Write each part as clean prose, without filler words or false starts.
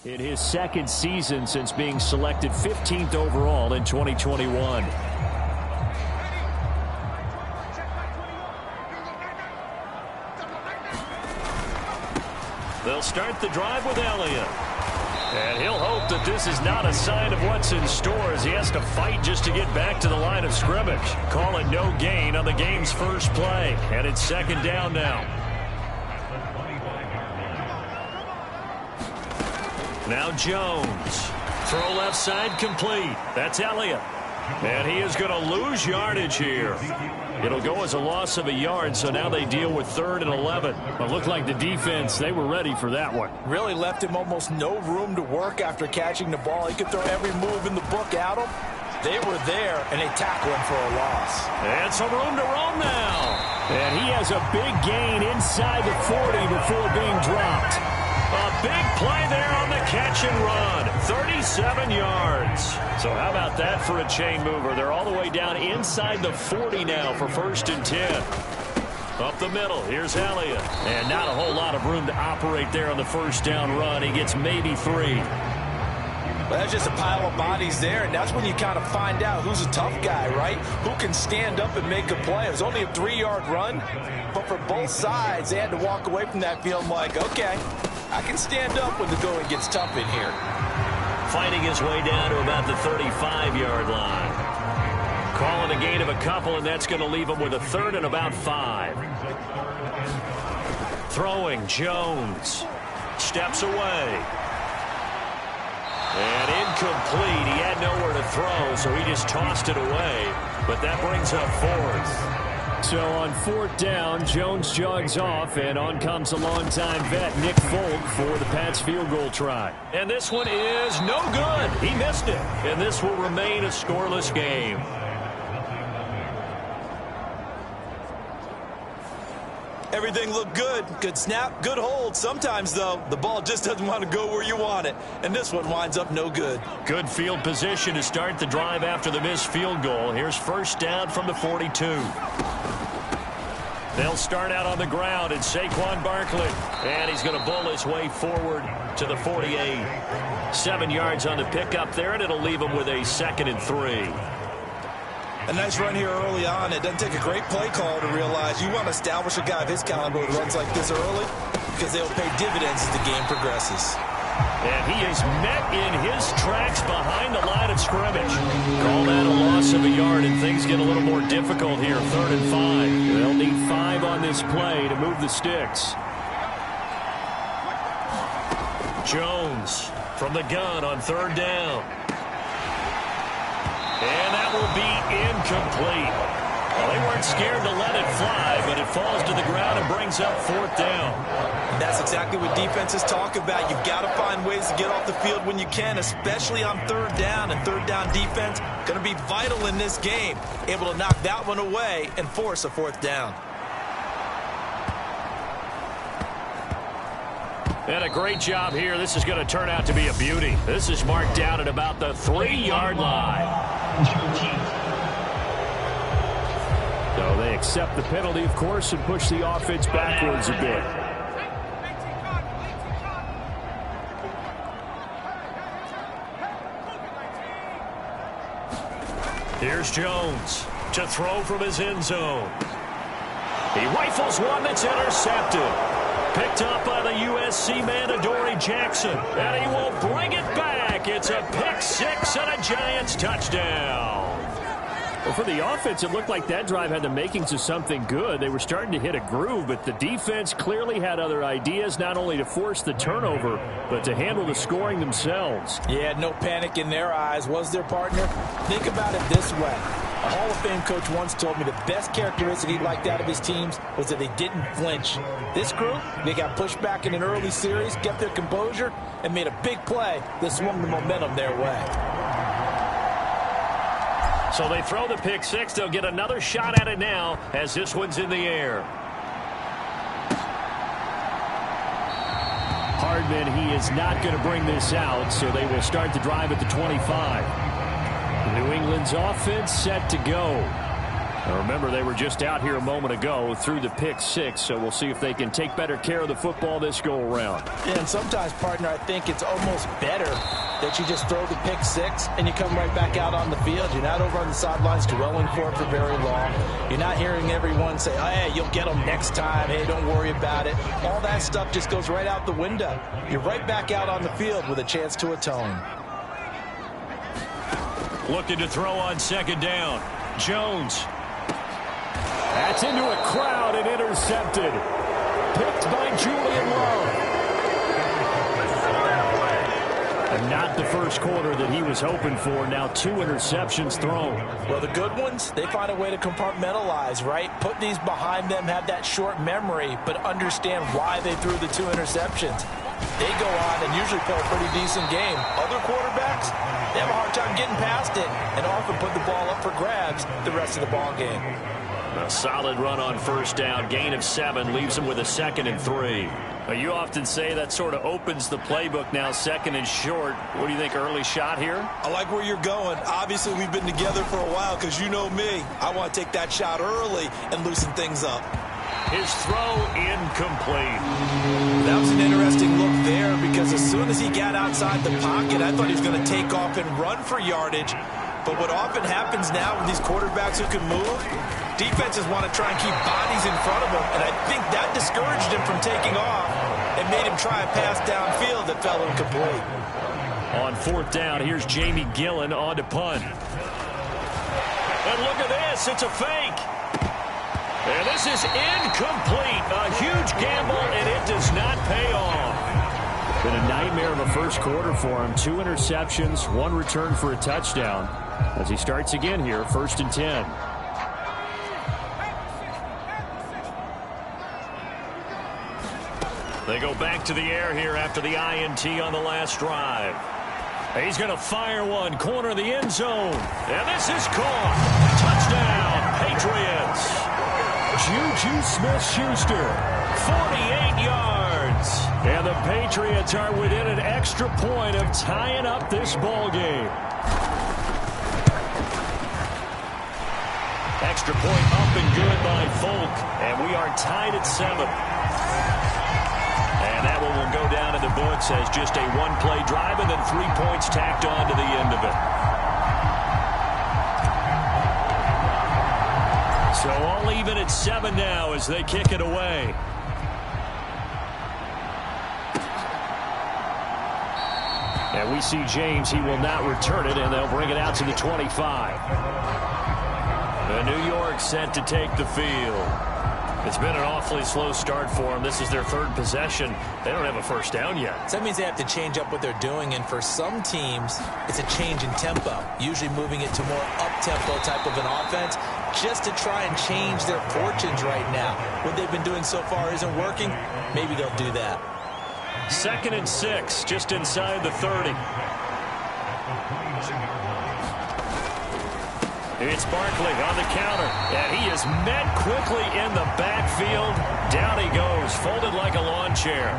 In his second season since being selected 15th overall in 2021. They'll start the drive with Elliott. And he'll hope that this is not a sign of what's in store as he has to fight just to get back to the line of scrimmage. Call it no gain on the game's first play. And it's second down now. Now Jones. Throw left side complete. That's Elliott. And he is going to lose yardage here. It'll go as a loss of a yard, so now they deal with 3rd and 11. But looked like the defense, they were ready for that one. Really left him almost no room to work after catching the ball. He could throw every move in the book at him. They were there, and they tackle him for a loss. And some room to roam now. And he has a big gain inside the 40 before being dropped. A big play there on the catch and run. 37 yards. So how about that for a chain mover? They're all the way down inside the 40 now for 1st and 10. Up the middle, here's Elliott. And not a whole lot of room to operate there on the first down run. He gets maybe 3. Well, that's just a pile of bodies there, and that's when you kind of find out who's a tough guy, right? Who can stand up and make a play. It was only a 3-yard run, but for both sides, they had to walk away from that feeling like, okay, I can stand up when the going gets tough in here. Fighting his way down to about the 35-yard line. Calling a gain of a couple, and that's going to leave him with a 3rd and about 5. Throwing, Jones. Steps away. And incomplete. He had nowhere to throw, so he just tossed it away. But that brings up 4th. So on 4th down, Jones jogs off, and on comes a longtime vet, Nick Folk, for the Pats field goal try. And this one is no good. He missed it. And this will remain a scoreless game. Everything looked good. Good snap, good hold. Sometimes, though, the ball just doesn't want to go where you want it. And this one winds up no good. Good field position to start the drive after the missed field goal. Here's 1st down from the 42. They'll start out on the ground, and Saquon Barkley. And he's going to bull his way forward to the 48. 7 yards on the pickup there, and it'll leave him with a 2nd and 3. A nice run here early on. It doesn't take a great play call to realize you want to establish a guy of his caliber who runs like this early because they'll pay dividends as the game progresses. And he is met in his tracks behind the line of scrimmage. Call that a loss of a yard, and things get a little more difficult here. 3rd and 5. They'll need 5 on this play to move the sticks. Jones from the gun on 3rd down. And that will be incomplete. Well, they weren't scared to let it fly, but it falls to the ground and brings up 4th down. And that's exactly what defenses talk about. You've got to find ways to get off the field when you can, especially on 3rd down. And 3rd down defense going to be vital in this game. Able to knock that one away and force a 4th down. And a great job here. This is going to turn out to be a beauty. This is marked down at about the 3-yard line. So they accept the penalty, of course, and push the offense backwards a bit. Here's Jones to throw from his end zone. He rifles one that's intercepted. Picked up by the USC man, Adoree Jackson. And he will bring it back. It's a pick 6 and a Giants touchdown. Well, for the offense, it looked like that drive had the makings of something good. They were starting to hit a groove, but the defense clearly had other ideas, not only to force the turnover, but to handle the scoring themselves. Yeah, no panic in their eyes, was their partner? Think about it this way. A Hall of Fame coach once told me the best characteristic he liked out of his teams was that they didn't flinch. This group, they got pushed back in an early series, kept their composure, and made a big play that swung the momentum their way. So they throw the pick 6. They'll get another shot at it now as this one's in the air. Hardman, he is not going to bring this out, so they will start the drive at the 25. New England's offense set to go. Now remember, they were just out here a moment ago through the pick 6, so we'll see if they can take better care of the football this go-around. Yeah, and sometimes, partner, I think it's almost better that you just throw the pick 6 and you come right back out on the field. You're not over on the sidelines dwelling for it for very long. You're not hearing everyone say, oh, hey, you'll get them next time. Hey, don't worry about it. All that stuff just goes right out the window. You're right back out on the field with a chance to atone. Looking to throw on second down. Jones. That's into a crowd and intercepted. Picked by Julian Love. And not the first quarter that he was hoping for. Now 2 interceptions thrown. Well, the good ones, they find a way to compartmentalize, right? Put these behind them, have that short memory, but understand why they threw the 2 interceptions. They go on and usually play a pretty decent game. Other quarterbacks, they have a hard time getting past it and often put the ball up for grabs the rest of the ball game. A solid run on first down. Gain of 7 leaves them with a 2nd and 3. You often say that sort of opens the playbook now, 2nd and short. What do you think, early shot here? I like where you're going. Obviously, we've been together for a while because you know me. I want to take that shot early and loosen things up. His throw incomplete. That was an interesting look there because as soon as he got outside the pocket, I thought he was going to take off and run for yardage. But what often happens now with these quarterbacks who can move, defenses want to try and keep bodies in front of him, and I think that discouraged him from taking off and made him try a pass downfield that fell incomplete. On 4th down, here's Jamie Gillen on to punt. And look at this, it's a fake. And this is incomplete. A huge gamble, and it does not pay off. Been a nightmare of a first quarter for him. 2 interceptions, 1 return for a touchdown. As he starts again here, 1st and 10. They go back to the air here after the INT on the last drive. He's going to fire one, corner of the end zone. And this is caught. Touchdown, Patriots. Juju Smith-Schuster, 48 yards. And the Patriots are within an extra point of tying up this ball game. Extra point up and good by Folk. And we are tied at 7. And that one will go down in the books as just a 1-play drive and then 3 points tacked on to the end of it. So all even at 7 now as they kick it away. And we see James. He will not return it, and they'll bring it out to the 25. The New York set to take the field. It's been an awfully slow start for them. This is their 3rd possession. They don't have a first down yet. So that means they have to change up what they're doing, and for some teams, it's a change in tempo, usually moving it to more up-tempo type of an offense, just to try and change their fortunes right now. What they've been doing so far isn't working. Maybe they'll do that. 2nd and 6, just inside the 30. It's Barkley on the counter, and he is met quickly in the backfield. Down he goes, folded like a lawn chair.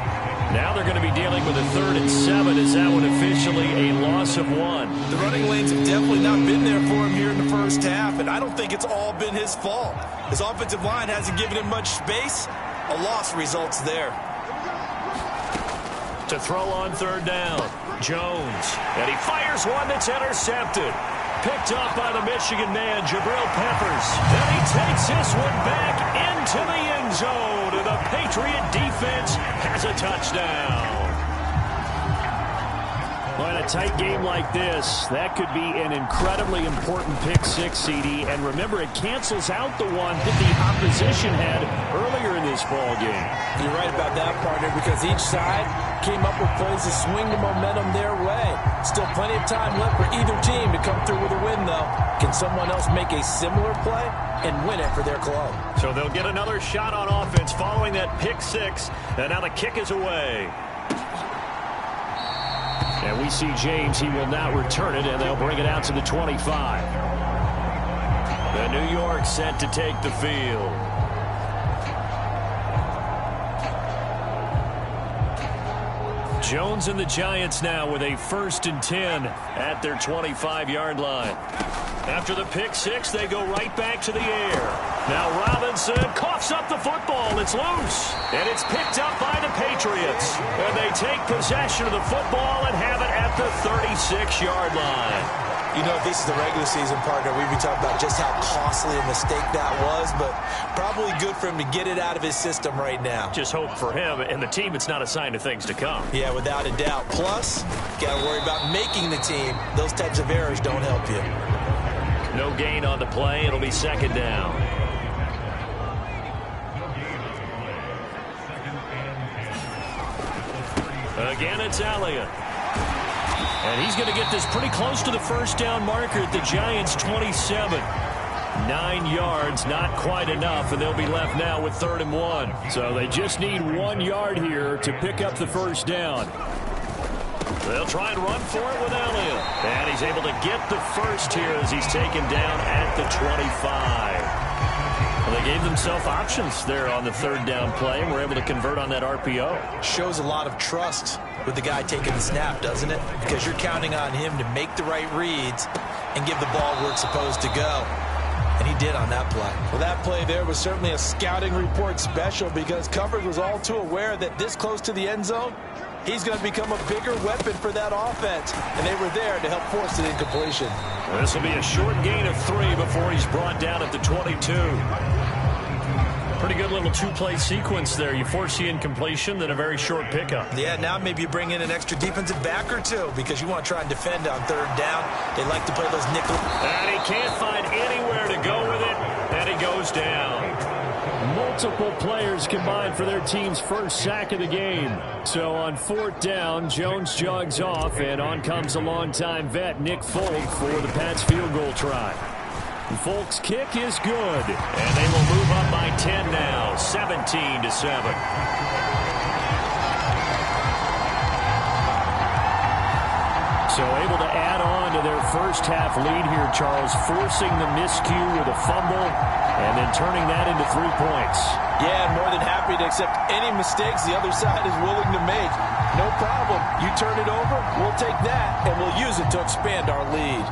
Now they're going to be dealing with a 3rd and 7. Is that one officially a loss of 1? The running lanes have definitely not been there for him here in the first half, and I don't think it's all been his fault. His offensive line hasn't given him much space. A loss results there. To throw on 3rd down, Jones, and he fires one that's intercepted. Picked up by the Michigan man, Jabril Peppers. And he takes this one back into the end zone. And the Patriot defense has a touchdown. Well, in a tight game like this, that could be an incredibly important pick 6, CD. And remember, it cancels out the one that the opposition had earlier in this ball game. You're right about that, partner, because each side came up with plays to swing the momentum their way. Still plenty of time left for either team to come through with a win, though. Can someone else make a similar play and win it for their club? So they'll get another shot on offense following that pick 6. And now the kick is away. And we see James. He will not return it, and they'll bring it out to the 25. The New York set to take the field. Jones and the Giants now with a 1st and 10 at their 25-yard line. After the pick six, they go right back to the air. Now Robinson coughs up the football. It's loose. And it's picked up by the Patriots. And they take possession of the football and have it at the 36-yard line. You know, if this is the regular season, partner, we'd be talking about just how costly a mistake that was, but probably good for him to get it out of his system right now. Just hope for him and the team it's not a sign of things to come. Yeah, without a doubt. Plus, got to worry about making the team. Those types of errors don't help you. No gain on the play. It'll be second down. Again, it's Elliott. And he's going to get this pretty close to the first down marker at the Giants' 27. 9 yards, not quite enough, and they'll be left now with 3rd and 1. So they just need 1 yard here to pick up the first down. They'll try and run for it with Elliott. And he's able to get the first here as he's taken down at the 25. Well, they gave themselves options there on the 3rd down play and were able to convert on that RPO. Shows a lot of trust with the guy taking the snap, doesn't it? Because you're counting on him to make the right reads and give the ball where it's supposed to go. And he did on that play. Well, that play there was certainly a scouting report special because coverage was all too aware that this close to the end zone, he's going to become a bigger weapon for that offense. And they were there to help force an incompletion. This will be a short gain of 3 before he's brought down at the 22. Pretty good little two-play sequence there. You force the incompletion, then a very short pickup. Yeah, now maybe you bring in an extra defensive back or two because you want to try and defend on 3rd down. They like to play those nickel. And he can't find anywhere to go with it, and he goes down. Multiple players combined for their team's first sack of the game. So on 4th down, Jones jogs off, and on comes a longtime vet, Nick Folk, for the Pats field goal try. Folk's kick is good. And they will move up by 10 now, 17-7. So able to add on to their first half lead here, Charles, forcing the miscue with a fumble and then turning that into 3 points. Yeah, and more than happy to accept any mistakes the other side is willing to make. No problem. You turn it over, we'll take that, and we'll use it to expand our lead.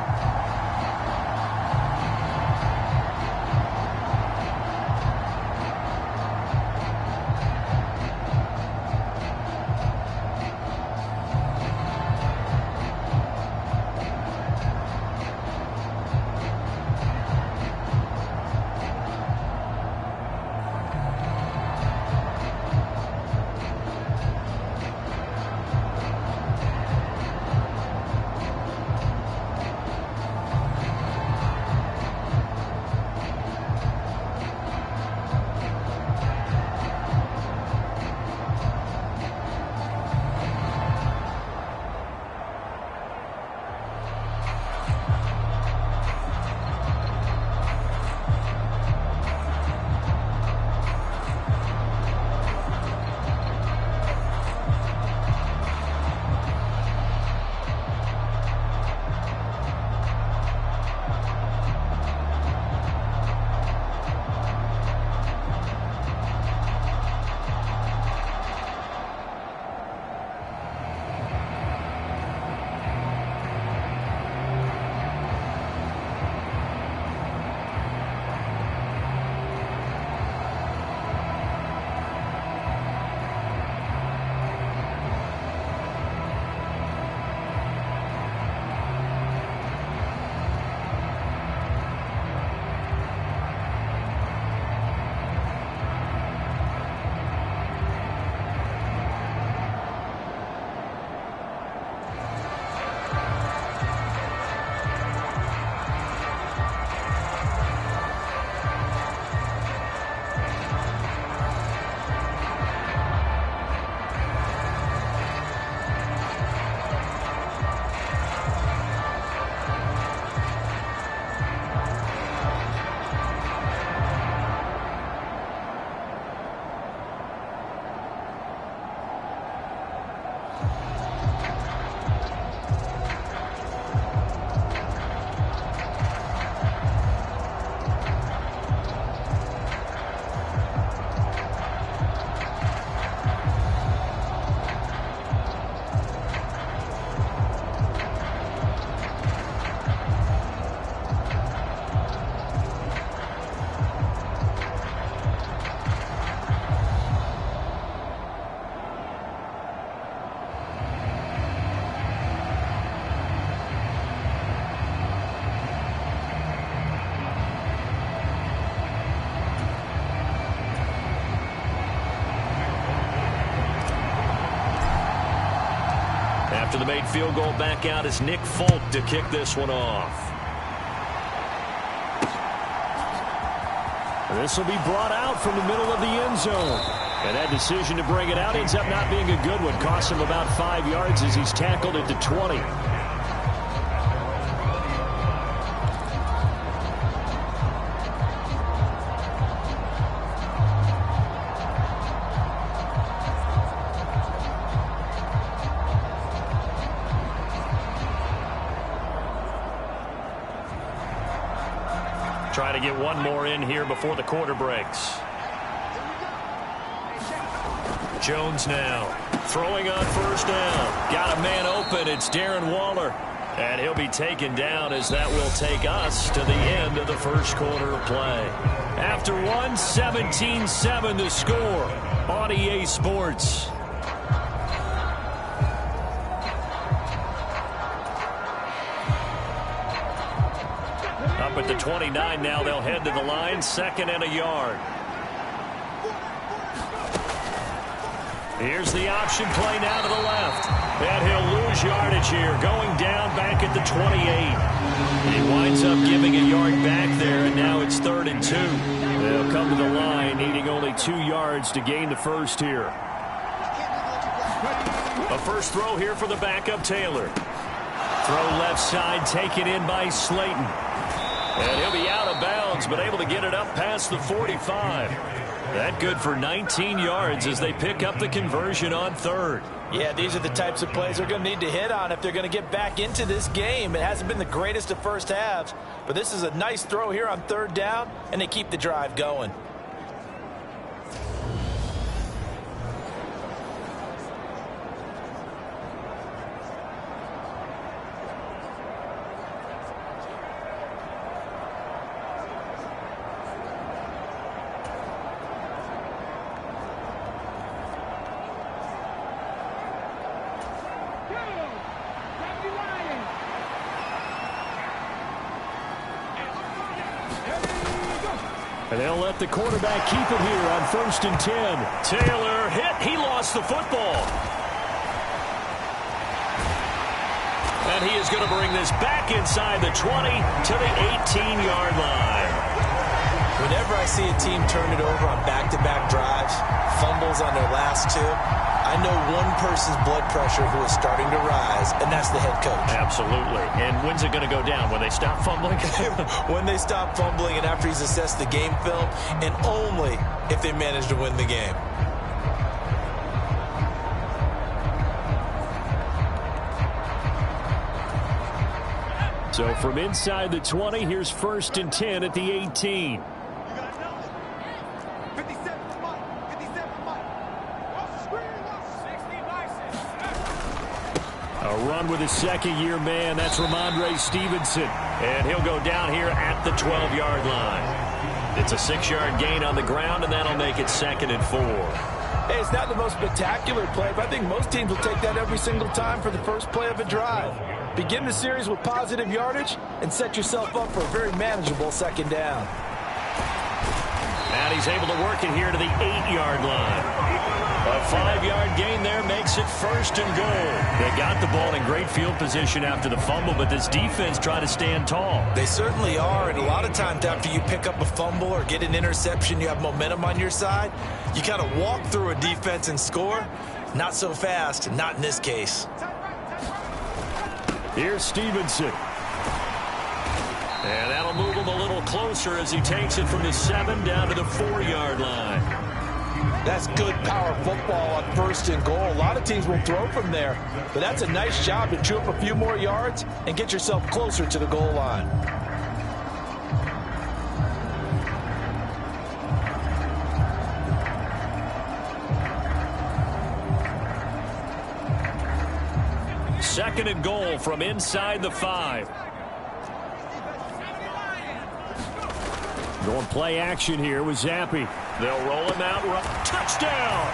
After the made field goal, back out is Nick Folk to kick this one off. This will be brought out from the middle of the end zone. And that decision to bring it out ends up not being a good one. Costs him about 5 yards as he's tackled at the 20. Try to get one more in here before the quarter breaks. Jones now throwing on first down. Got a man open. It's Darren Waller. And he'll be taken down as that will take us to the end of the first quarter of play. After one, 17-7 the score on EA Sports. Up at the 29 now, they'll head to the line. 2nd and a yard. Here's the option play now to the left. And he'll lose yardage here. Going down back at the 28. He winds up giving a yard back there, and now it's 3rd and 2. They'll come to the line, needing only 2 yards to gain the first here. A first throw here for the backup Taylor. Throw left side, taken in by Slayton. And he'll be out of bounds, but able to get it up past the 45. That good for 19 yards as they pick up the conversion on 3rd. Yeah, these are the types of plays they're going to need to hit on if they're going to get back into this game. It hasn't been the greatest of first halves, but this is a nice throw here on 3rd down, and they keep the drive going. And they'll let the quarterback keep it here on 1st and 10. Taylor hit. He lost the football. And he is going to bring this back inside the 20 to the 18-yard line. Whenever I see a team turn it over on back-to-back drives, fumbles on their last 2, I know one person's blood pressure who is starting to rise, and that's the head coach. Absolutely. And when's it going to go down? When they stop fumbling? When they stop fumbling and after he's assessed the game film, and only if they manage to win the game. So from inside the 20, here's 1st and 10 at the 18. A run with a 2nd-year man. That's Ramondre Stevenson. And he'll go down here at the 12-yard line. It's a 6-yard gain on the ground, and that'll make it 2nd and 4. Hey, it's not the most spectacular play, but I think most teams will take that every single time for the first play of a drive. Begin the series with positive yardage and set yourself up for a very manageable 2nd down. And he's able to work it here to the 8-yard line. A 5-yard gain there makes it 1st and goal. They got the ball in great field position after the fumble, but this defense tried to stand tall. They certainly are, and a lot of times after you pick up a fumble or get an interception, you have momentum on your side. You kind of walk through a defense and score. Not so fast, not in this case. Here's Stevenson. And that'll move him a little closer as he takes it from the 7 down to the 4-yard line. That's good power football on 1st and goal. A lot of teams will throw from there, but that's a nice job to chew up a few more yards and get yourself closer to the goal line. Second and goal from inside the 5. Going play action here with Zappi. They'll roll him out. Touchdown!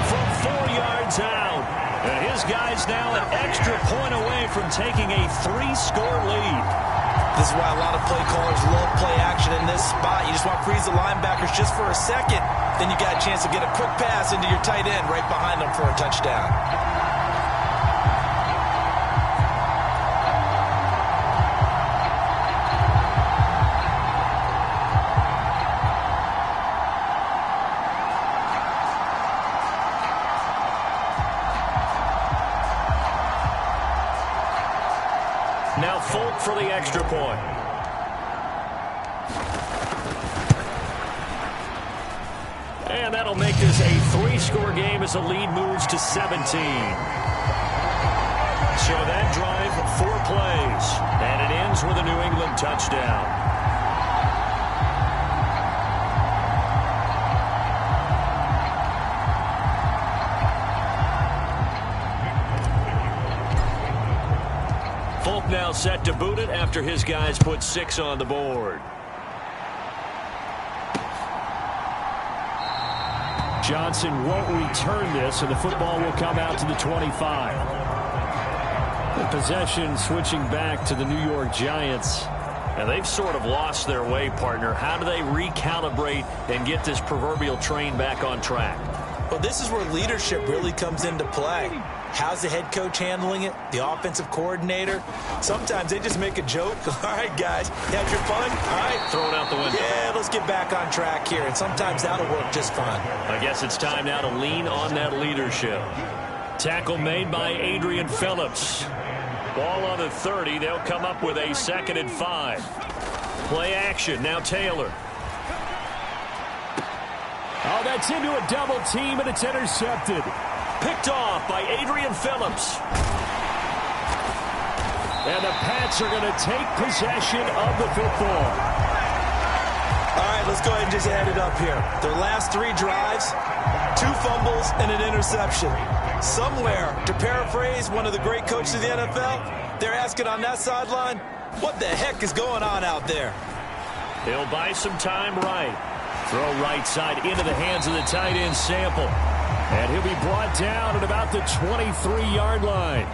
From 4 yards out. And his guy's now an extra point away from taking a 3-score lead. This is why a lot of play callers love play action in this spot. You just want to freeze the linebackers just for a second. Then you got a chance to get a quick pass into your tight end right behind them for a touchdown. Now Folk for the extra point. And that'll make this a 3-score game as the lead moves to 17. So that drive, 4 plays, and it ends with a New England touchdown. Folk now set to boot it after his guys put 6 on the board. Johnson won't return this, and the football will come out to the 25. The possession switching back to the New York Giants. And they've sort of lost their way, partner. How do they recalibrate and get this proverbial train back on track? Well, this is where leadership really comes into play. How's the head coach handling it? The offensive coordinator? Sometimes they just make a joke. All right, guys, had your fun? All right. Throw it out the window. Yeah, let's get back on track here. And sometimes that'll work just fine. I guess it's time now to lean on that leadership. Tackle made by Adrian Phillips. Ball on the 30. They'll come up with a 2nd and 5. Play action. Now Taylor. Oh, that's into a double team, and it's intercepted. Picked off by Adrian Phillips. And the Pats are going to take possession of the football. All right, let's go ahead and just add it up here. Their last 3 drives, 2 fumbles and an interception. Somewhere, to paraphrase one of the great coaches of the NFL, they're asking on that sideline, what the heck is going on out there? He'll buy some time right. Throw right side into the hands of the tight end Sample. And he'll be brought down at about the 23-yard line.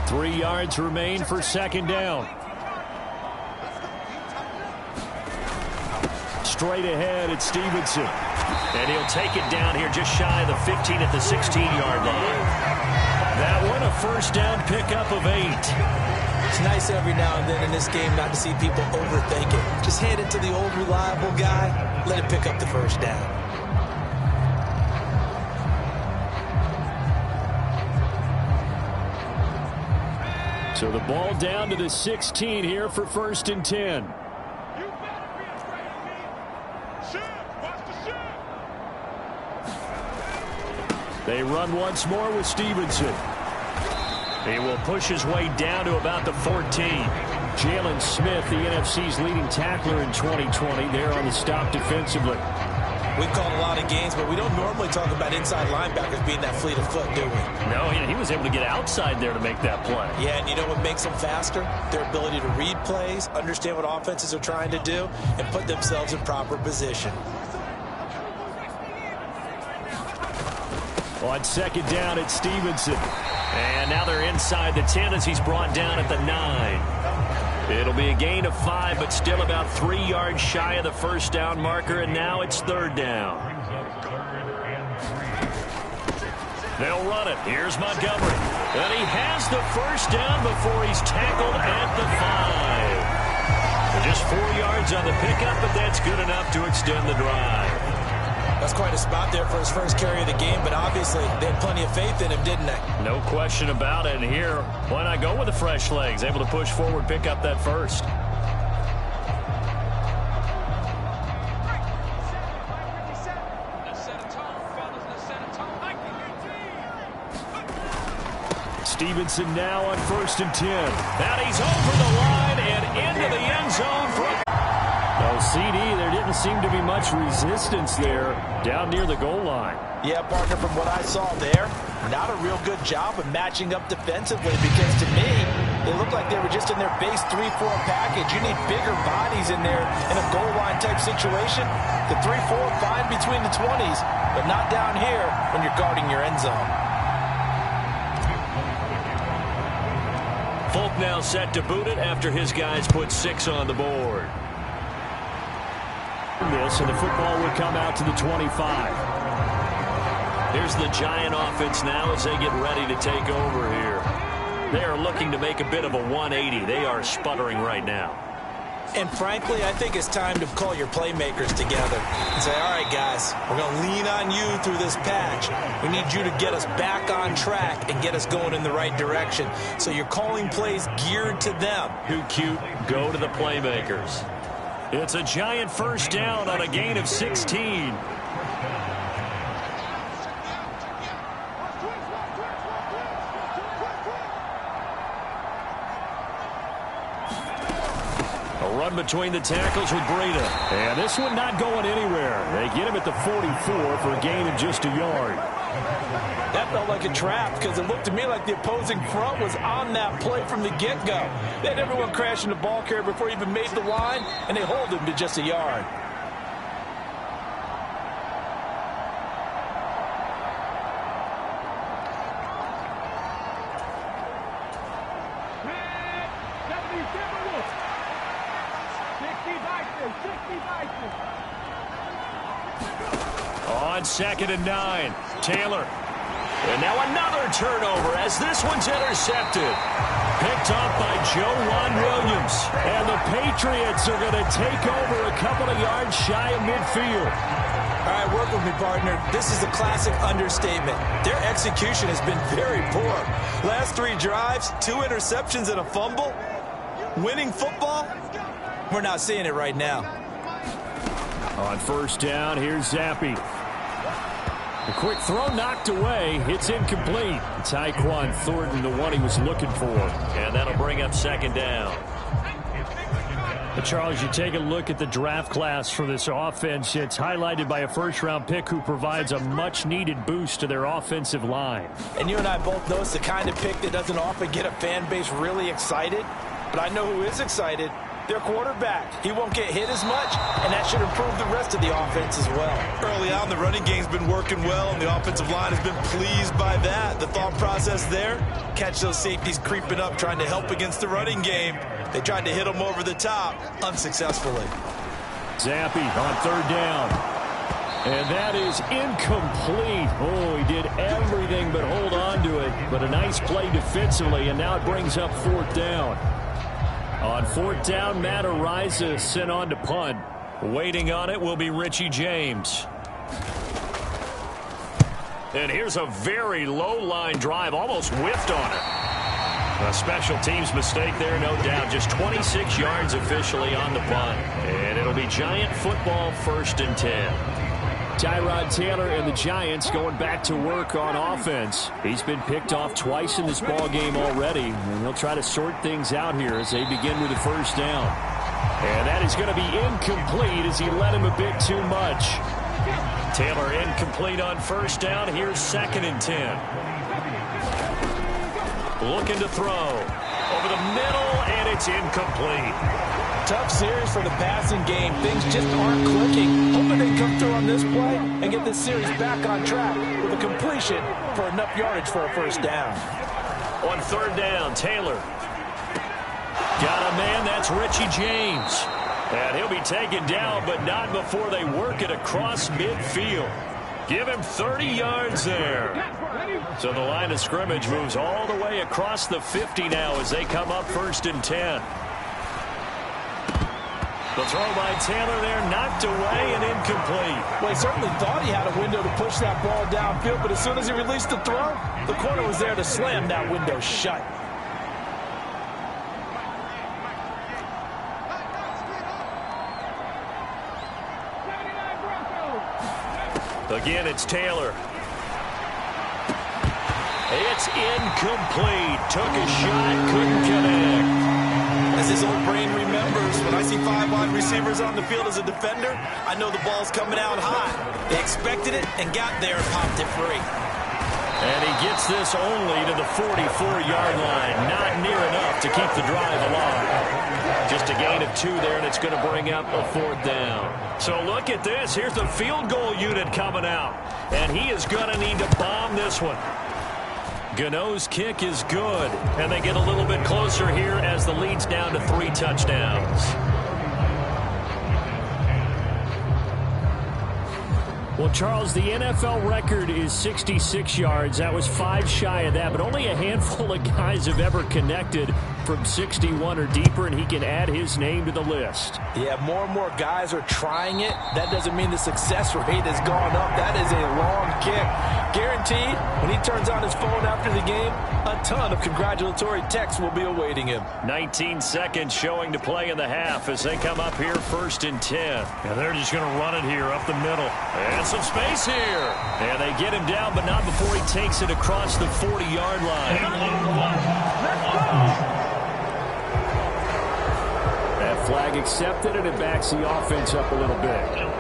3 yards remain for 2nd down. Straight ahead, it's Stevenson. And he'll take it down here just shy of the 15 at the 16-yard line. That one, a 1st down pickup of 8. It's nice every now and then in this game not to see people overthink it. Just hand it to the old reliable guy. Let him pick up the 1st down. So the ball down to the 16 here for 1st and 10. They run once more with Stevenson. He will push his way down to about the 14. Jalen Smith, the NFC's leading tackler in 2020, there on the stop defensively. We've called a lot of games, but we don't normally talk about inside linebackers being that fleet of foot, do we? No, he was able to get outside there to make that play. Yeah, and you know what makes them faster? Their ability to read plays, understand what offenses are trying to do, and put themselves in proper position. On 2nd down, it's Stevenson. And now they're inside the 10 as he's brought down at the 9. It'll be a gain of 5, but still about 3 yards shy of the 1st down marker, and now it's 3rd down. They'll run it. Here's Montgomery. And he has the 1st down before he's tackled at the 5. Just 4 yards on the pickup, but that's good enough to extend the drive. That's quite a spot there for his 1st carry of the game, but obviously they had plenty of faith in him, didn't they? No question about it. And here, why not go with the fresh legs? Able to push forward, pick up that 1st. Stevenson now on 1st and 10. And he's over the line and into the end zone. Oh, CD, there didn't seem to be much resistance there down near the goal line. Yeah, partner, from what I saw there, not a real good job of matching up defensively because to me, they looked like they were just in their base 3-4 package. You need bigger bodies in there in a goal line type situation. The 3-4 fine between the 20s, but not down here when you're guarding your end zone. Folk now set to boot it after his guys put 6 on the board. This, and the football will come out to the 25. Here's the Giant offense now as they get ready to take over here. They are looking to make a bit of a 180. They are sputtering right now. And frankly, I think it's time to call your playmakers together and say, all right, guys, we're going to lean on you through this patch. We need you to get us back on track and get us going in the right direction. So you're calling plays geared to them. Who cute, go to the playmakers. It's a giant first down on a gain of 16. Run between the tackles with Breida. And this one not going anywhere. They get him at the 44 for a gain of just a yard. That felt like a trap because it looked to me like the opposing front was on that play from the get-go. They had everyone crashing the ball carrier before he even made the line, and they hold him to just a yard. On 2nd and 9, Taylor. And now another turnover as this one's intercepted. Picked off by Juan Williams. And the Patriots are going to take over a couple of yards shy of midfield. All right, work with me, partner. This is a classic understatement. Their execution has been very poor. Last 3 drives, 2 interceptions and a fumble. Winning football? We're not seeing it right now. On first down, here's Zappi. A quick throw knocked away. It's incomplete. Tyquan Thornton, the one he was looking for. And that'll bring up 2nd down. But Charles, you take a look at the draft class for this offense. It's highlighted by a first-round pick who provides a much-needed boost to their offensive line. And you and I both know it's the kind of pick that doesn't often get a fan base really excited. But I know who is excited. Their quarterback. He won't get hit as much, and that should improve the rest of the offense as well. Early on, the running game's been working well, and the offensive line has been pleased by that. The thought process there, catch those safeties creeping up, trying to help against the running game. They tried to hit them over the top, unsuccessfully. Zappi on 3rd down. And that is incomplete. Oh, he did everything but hold on to it. But a nice play defensively, and now it brings up 4th down. On 4th down, Matt Araiza sent on to punt. Waiting on it will be Richie James. And here's a very low-line drive, almost whiffed on it. A special teams mistake there, no doubt. Just 26 yards officially on the punt. And it'll be Giant football, 1st and 10. Tyrod Taylor and the Giants going back to work on offense. He's been picked off twice in this ball game already, and they'll try to sort things out here as they begin with a 1st down. And that is going to be incomplete as he led him a bit too much. Taylor incomplete on 1st down. Here's 2nd and 10. Looking to throw. Over the middle, and it's incomplete. Tough series for the passing game. Things just aren't clicking. Hoping they come through on this play and get this series back on track with a completion for enough yardage for a 1st down. On 3rd down, Taylor. Got a man, that's Richie James. And he'll be taken down, but not before they work it across midfield. Give him 30 yards there. So the line of scrimmage moves all the way across the 50 now as they come up 1st and 10. The throw by Taylor there, knocked away and incomplete. Well, he certainly thought he had a window to push that ball downfield, but as soon as he released the throw, the corner was there to slam that window shut. Again, it's Taylor. It's incomplete. Took a shot, couldn't connect. As his old brain remembers, when I see 5 wide receivers on the field as a defender, I know the ball's coming out hot. They expected it and got there and popped it free. And he gets this only to the 44-yard line. Not near enough to keep the drive alive. Just a gain of 2 there, and it's going to bring up a 4th down. So look at this. Here's the field goal unit coming out. And he is going to need to bomb this one. Gano's kick is good, and they get a little bit closer here as the lead's down to 3 touchdowns. Well, Charles, the NFL record is 66 yards. That was 5 shy of that, but only a handful of guys have ever connected from 61 or deeper, and he can add his name to the list. Yeah, more and more guys are trying it. That doesn't mean the success rate has gone up. That is a long kick. Guaranteed, when he turns on his phone after the game, a ton of congratulatory texts will be awaiting him. 19 seconds showing to play in the half as they come up here 1st and 10. And they're just going to run it here up the middle. And some space here. And they get him down, but not before he takes it across the 40-yard line. That flag accepted, and it backs the offense up a little bit.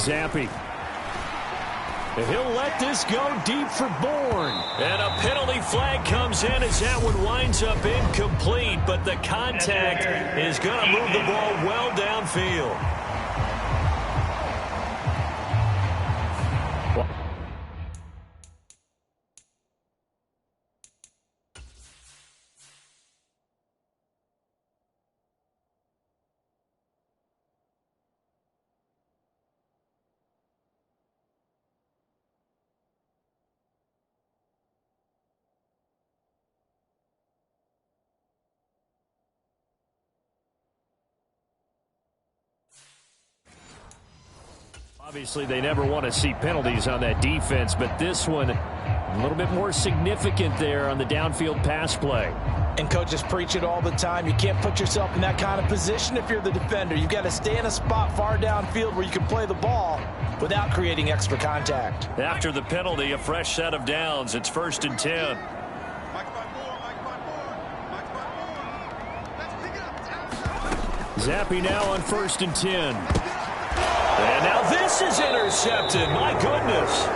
Zampi. And he'll let this go deep for Bourne. And a penalty flag comes in as that one winds up incomplete, but the contact is going to move the ball well downfield. Obviously, they never want to see penalties on that defense, but this one a little bit more significant there on the downfield pass play. And coaches preach it all the time. You can't put yourself in that kind of position if you're the defender. You've got to stay in a spot far downfield where you can play the ball without creating extra contact. After the penalty, a fresh set of downs. It's 1st and 10. Zampi now on 1st and 10. And now this is intercepted. My goodness.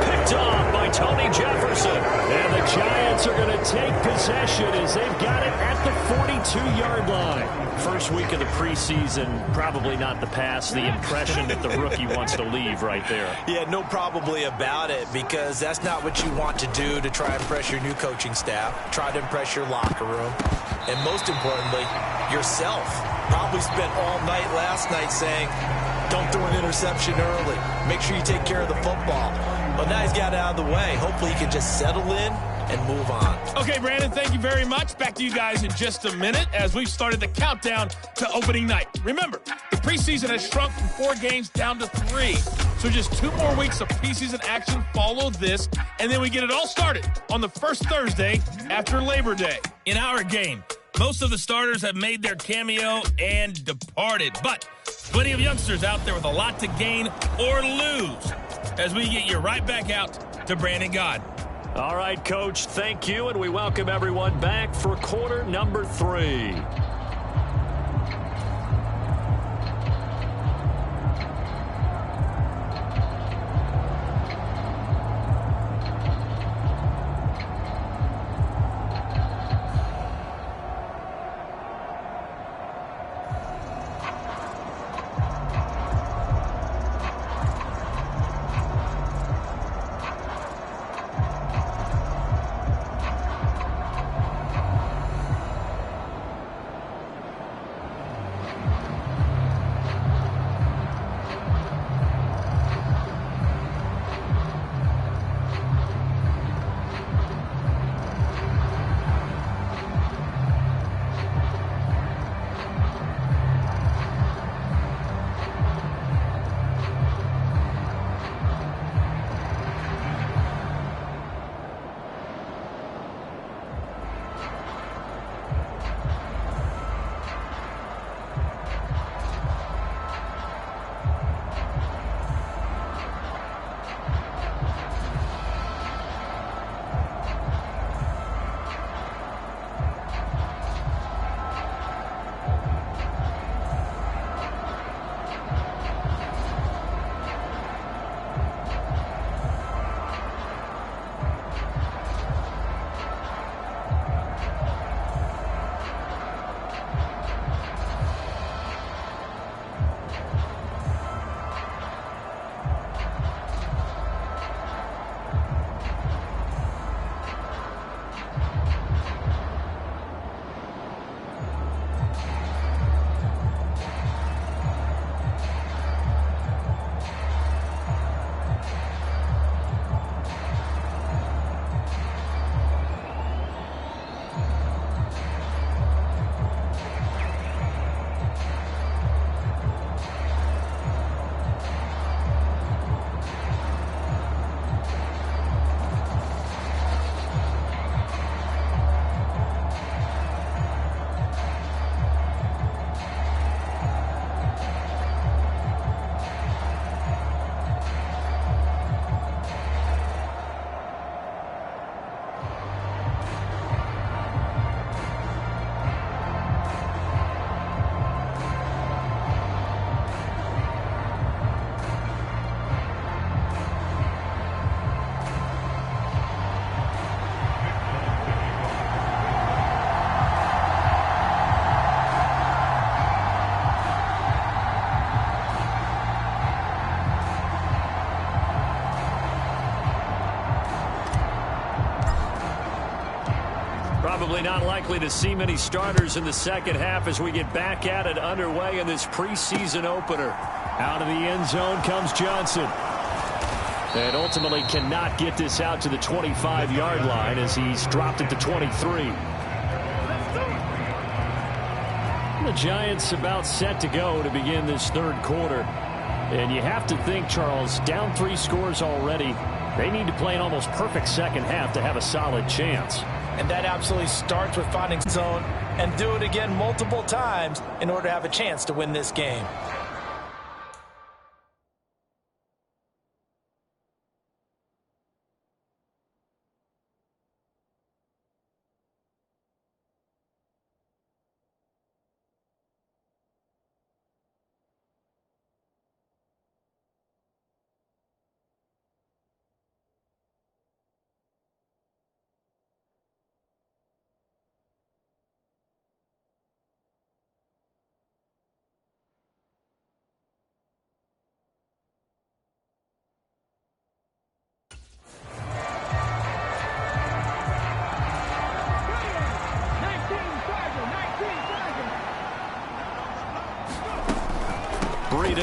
Picked off by Tony Jefferson. And the Giants are going to take possession as they've got it at the 42-yard line. First week of the preseason, probably not the pass, the impression that the rookie wants to leave right there. Yeah, no probably about it, because that's not what you want to do to try and impress your new coaching staff, try to impress your locker room, and most importantly, yourself. Probably spent all night last night saying, don't throw an interception early. Make sure you take care of the football. But now he's got it out of the way. Hopefully he can just settle in and move on. Okay, Brandon, thank you very much. Back to you guys in just a minute as we've started the countdown to opening night. Remember, the preseason has shrunk from 4 games down to 3. So just 2 more weeks of preseason action follow this, and then we get it all started on the first Thursday after Labor Day. In our game, most of the starters have made their cameo and departed, but plenty of youngsters out there with a lot to gain or lose as we get you right back out to Brandon God. All right, Coach, thank you, and we welcome everyone back for quarter number 3. Probably not likely to see many starters in the second half as we get back at it underway in this preseason opener. Out of the end zone comes Johnson. And ultimately cannot get this out to the 25-yard line as he's dropped at the 23. The Giants about set to go to begin this third quarter. And you have to think, Charles, down 3 scores already. They need to play an almost perfect second half to have a solid chance. And that absolutely starts with finding zone and do it again multiple times in order to have a chance to win this game.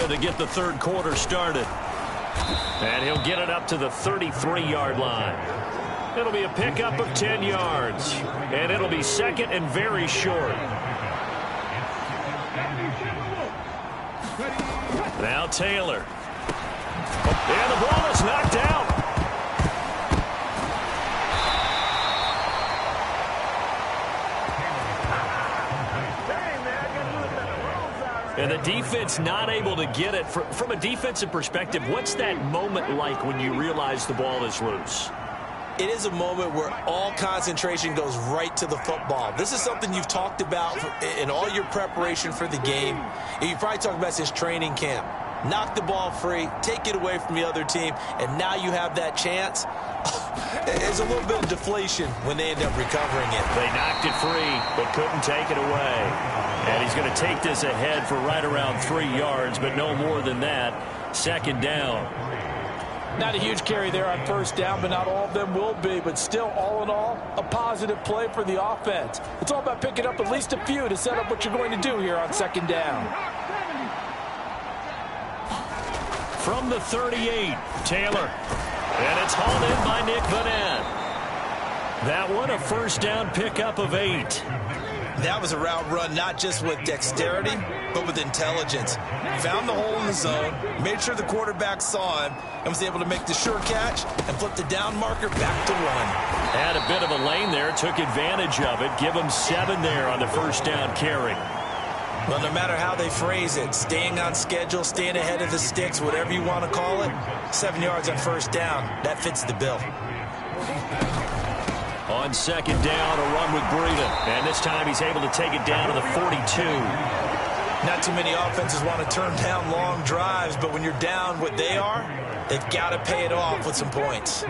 To get the third quarter started. And he'll get it up to the 33-yard line. It'll be a pickup of 10 yards. And it'll be second and very short. Now Taylor. And the ball is knocked out. And the defense not able to get it. From a defensive perspective, what's that moment like when you realize the ball is loose? It is a moment where all concentration goes right to the football. This is something you've talked about in all your preparation for the game. And you probably talked about since training camp. Knock the ball free, take it away from the other team, and now you have that chance. There's a little bit of deflation when they end up recovering it. They knocked it free, but couldn't take it away. And he's going to take this ahead for right around 3 yards, but no more than that. Second down. Not a huge carry there on first down, but not all of them will be. But still, all in all, a positive play for the offense. It's all about picking up at least a few to set up what you're going to do here on second down. From the 38, Taylor. And it's hauled in by Nick Vanette. That one a first down pickup of 8. That was a route run not just with dexterity, but with intelligence. Found the hole in the zone, made sure the quarterback saw him, and was able to make the sure catch and flip the down marker back to 1. Had a bit of a lane there, took advantage of it. Give him 7 there on the first down carry. Well, no matter how they phrase it, staying on schedule, staying ahead of the sticks, whatever you want to call it, 7 yards on first down, that fits the bill. On second down, a run with Breida. And this time he's able to take it down to the 42. Not too many offenses want to turn down long drives, but when you're down what they are, they've got to pay it off with some points.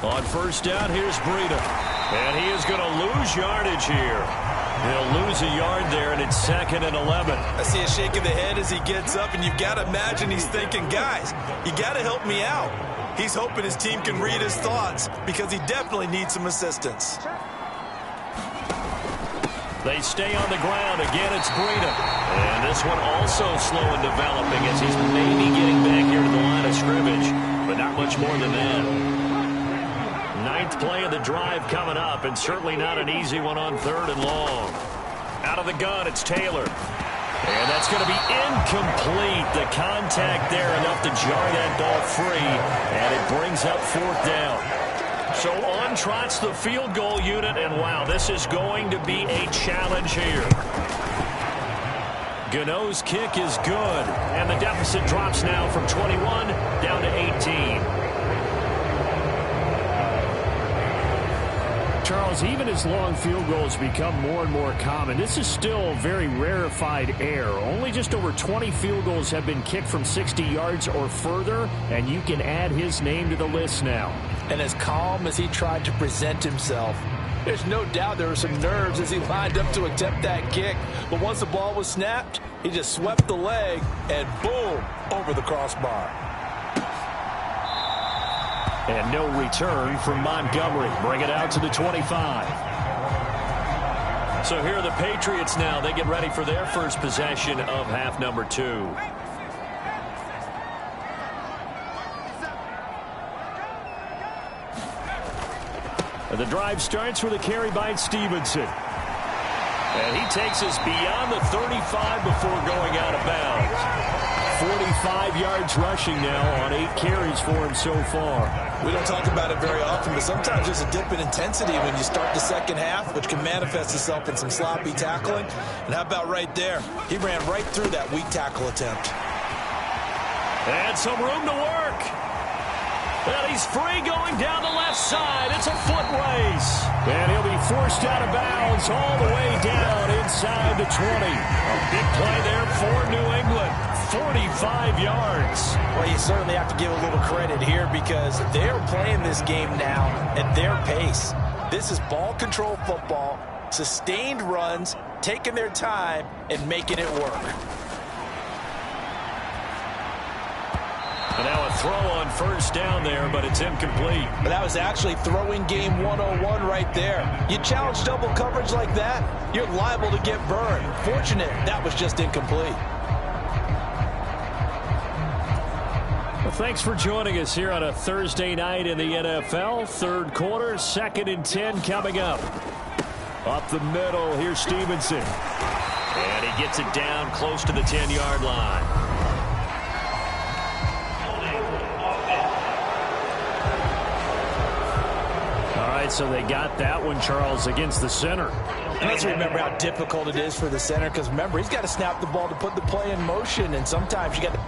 On first down, here's Breida. And he is going to lose yardage here. He'll lose a yard there, and it's second and 11. I see a shake of the head as he gets up, and you've got to imagine he's thinking, guys, you got to help me out. He's hoping his team can read his thoughts because he definitely needs some assistance. They stay on the ground. Again, it's Breida. And this one also slow in developing as he's maybe getting back here to the line of scrimmage, but not much more than that. 9th play of the drive coming up, and certainly not an easy one on 3rd and long. Out of the gun, it's Taylor. And that's going to be incomplete. The contact there enough to jar that ball free, and it brings up 4th down. So on trots the field goal unit, and wow, this is going to be a challenge here. Gano's kick is good, and the deficit drops now from 21 down to 18. Charles, even as long field goals become more and more common, this is still very rarefied air. Only just over 20 field goals have been kicked from 60 yards or further, and you can add his name to the list now. And as calm as he tried to present himself, there's no doubt there were some nerves as he lined up to attempt that kick. But once the ball was snapped, he just swept the leg and boom, over the crossbar. And no return from Montgomery. Bring it out to the 25. So here are the Patriots now. They get ready for their first possession of half number 2. And the drive starts with a carry by Stevenson. And he takes us beyond the 35 before going out of bounds. 45 yards rushing now on 8 carries for him so far. We don't talk about it very often, but sometimes there's a dip in intensity when you start the second half, which can manifest itself in some sloppy tackling. And how about right there? He ran right through that weak tackle attempt. And some room to work. And he's free going down the left side. It's a foot race. And he'll be forced out of bounds all the way down inside the 20. A big play there for New England. 45 yards. Well, you certainly have to give a little credit here because they're playing this game now at their pace. This is ball control football, sustained runs, taking their time and making it work. And now a throw on first down there, but it's incomplete. But that was actually throwing game 101 right there. You challenge double coverage like that, you're liable to get burned. Fortunate, that was just incomplete. Well, thanks for joining us here on a Thursday night in the NFL. Third quarter, 2nd and 10 coming up. Up the middle, here's Stevenson. And he gets it down close to the 10-yard line. All right, so they got that one, Charles, against the center. And let's remember how difficult it is for the center because, remember, he's got to snap the ball to put the play in motion, and sometimes you got to...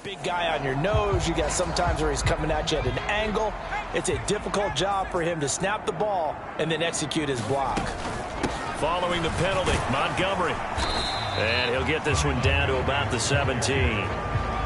Big guy on your nose. You got sometimes where he's coming at you at an angle. It's a difficult job for him to snap the ball and then execute his block. Following the penalty, Montgomery. And he'll get this one down to about the 17.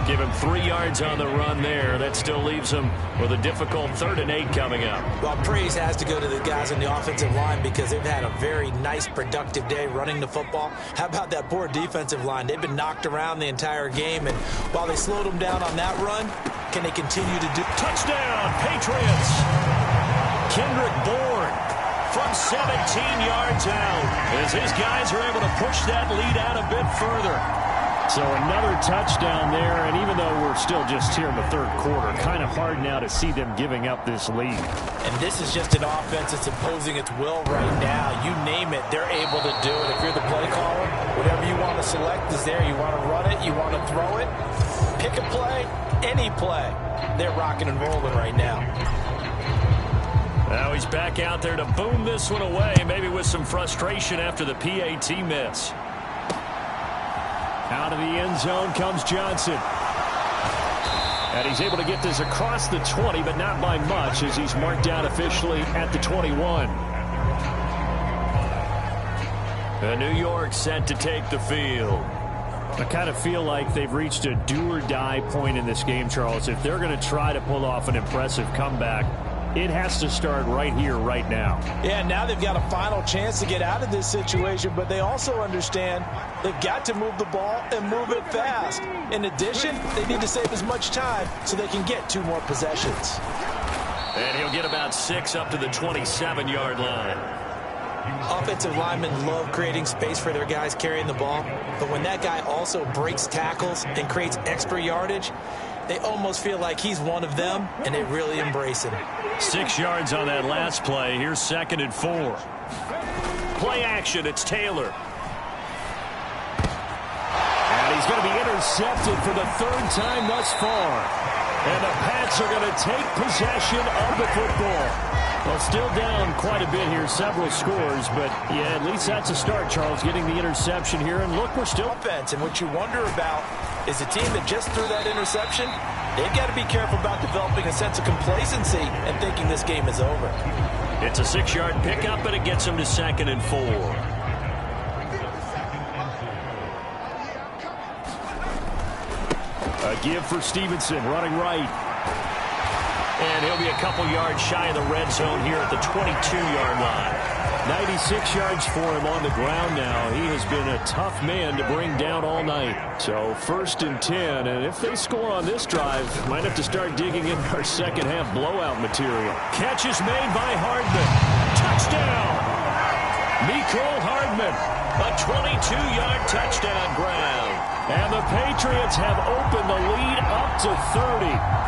Give him 3 yards on the run there. That still leaves him with a difficult 3rd and 8 coming up. Well, praise has to go to the guys on the offensive line because they've had a very nice, productive day running the football. How about that poor defensive line? They've been knocked around the entire game, and while they slowed them down on that run, can they continue to do... Touchdown, Patriots! Kendrick Bourne from 17 yards out as his guys are able to push that lead out a bit further. So another touchdown there, and even though we're still just here in the 3rd quarter, kind of hard now to see them giving up this lead. And this is just an offense that's imposing its will right now. You name it, they're able to do it. If you're the play caller, whatever you want to select is there. You want to run it, you want to throw it, pick a play, any play. They're rocking and rolling right now. Now he's back out there to boom this one away, maybe with some frustration after the PAT miss. Out of the end zone comes Johnson. And he's able to get this across the 20, but not by much as he's marked down officially at the 21. And New York set to take the field. I kind of feel like they've reached a do-or-die point in this game, Charles. If they're going to try to pull off an impressive comeback, it has to start right here, right now. Yeah, now they've got a final chance to get out of this situation, but they also understand they've got to move the ball and move it fast. In addition, they need to save as much time so they can get 2 more possessions. And he'll get about 6 up to the 27-yard line. Offensive linemen love creating space for their guys carrying the ball, but when that guy also breaks tackles and creates extra yardage, they almost feel like he's one of them, and they really embrace him. 6 yards on that last play. Here's 2nd and 4. Play action. It's Taylor. And he's going to be intercepted for the 3rd time thus far. And the Pats are going to take possession of the football. Well, still down quite a bit here, several scores, but yeah, at least that's a start, Charles, getting the interception here. And look, we're still offense, and what you wonder about is the team that just threw that interception, they've got to be careful about developing a sense of complacency and thinking this game is over. It's a 6-yard pickup, and it gets them to 2nd and 4. A give for Stevenson, running right. And he'll be a couple yards shy of the red zone here at the 22-yard line. 96 yards for him on the ground now. He has been a tough man to bring down all night. So 1st and 10, and if they score on this drive, might have to start digging in our second-half blowout material. Catch is made by Hardman. Touchdown! Mecole Hardman, a 22-yard touchdown ground. And the Patriots have opened the lead up to 30.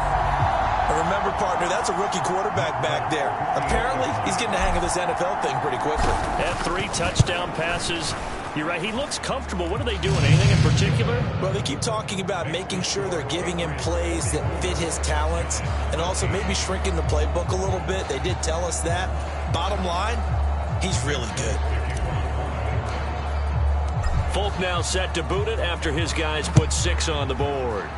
Remember, partner, that's a rookie quarterback back there. Apparently, he's getting the hang of this NFL thing pretty quickly. And 3 touchdown passes. You're right, he looks comfortable. What are they doing? Anything in particular? Well, they keep talking about making sure they're giving him plays that fit his talents and also maybe shrinking the playbook a little bit. They did tell us that. Bottom line, he's really good. Folk now set to boot it after his guys put 6 on the board.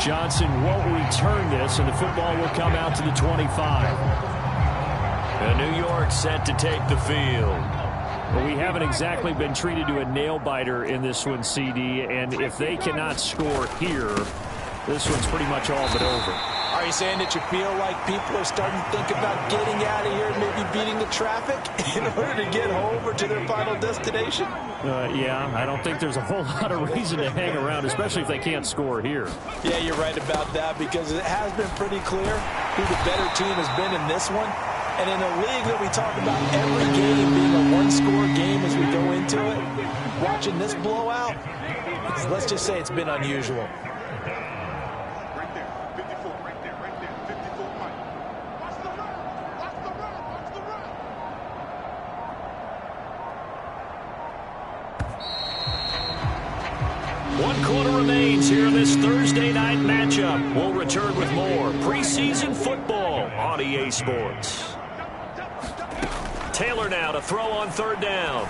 Johnson won't return this, and the football will come out to the 25. And New York set to take the field. Well, we haven't exactly been treated to a nail-biter in this one, CD, and if they cannot score here, this one's pretty much all but over. Are you saying that you feel like people are starting to think about getting out of here and maybe beating the traffic in order to get home or to their final destination? Yeah, I don't think there's a whole lot of reason to hang around, especially if they can't score here. Yeah, you're right about that, because it has been pretty clear who the better team has been in this one. And in a league that we talk about every game being a one-score game as we go into it, watching this blowout, let's just say it's been unusual. One quarter remains here in this Thursday night matchup. We'll return with more preseason football on EA Sports. Taylor now to throw on 3rd down.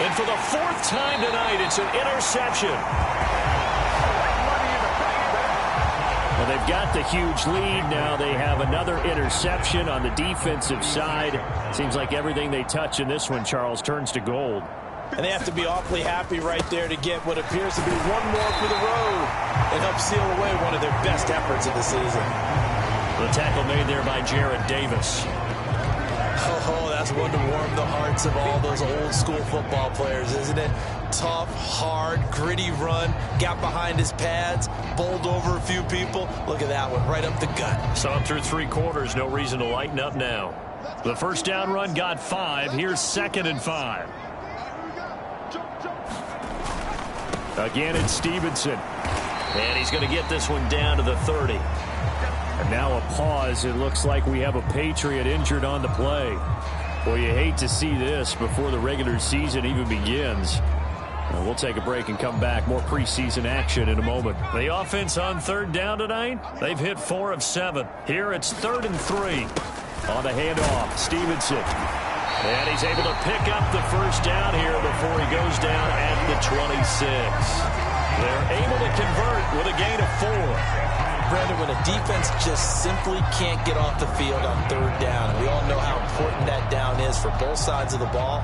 And for the 4th time tonight, it's an interception. Well, they've got the huge lead. Now they have another interception on the defensive side. Seems like everything they touch in this one, Charles, turns to gold. And they have to be awfully happy right there to get what appears to be one more for the road and help seal away one of their best efforts of the season. The tackle made there by Jared Davis. Oh, that's one to warm the hearts of all those old school football players, isn't it? Tough, hard, gritty run, got behind his pads, bowled over a few people. Look at that one, right up the gut. Saw him through 3 quarters, no reason to lighten up now. The first down run got 5. Here's 2nd and 5. Again, it's Stevenson. And he's going to get this one down to the 30. And now a pause. It looks like we have a Patriot injured on the play. Well, you hate to see this before the regular season even begins. We'll take a break and come back. More preseason action in a moment. The offense on 3rd down tonight, they've hit 4 of 7. Here it's 3rd and 3. On the handoff, Stevenson. And he's able to pick up the first down here before he goes down at the 26. They're able to convert with a gain of 4. Brandon, when a defense just simply can't get off the field on 3rd down, and we all know how important that down is for both sides of the ball,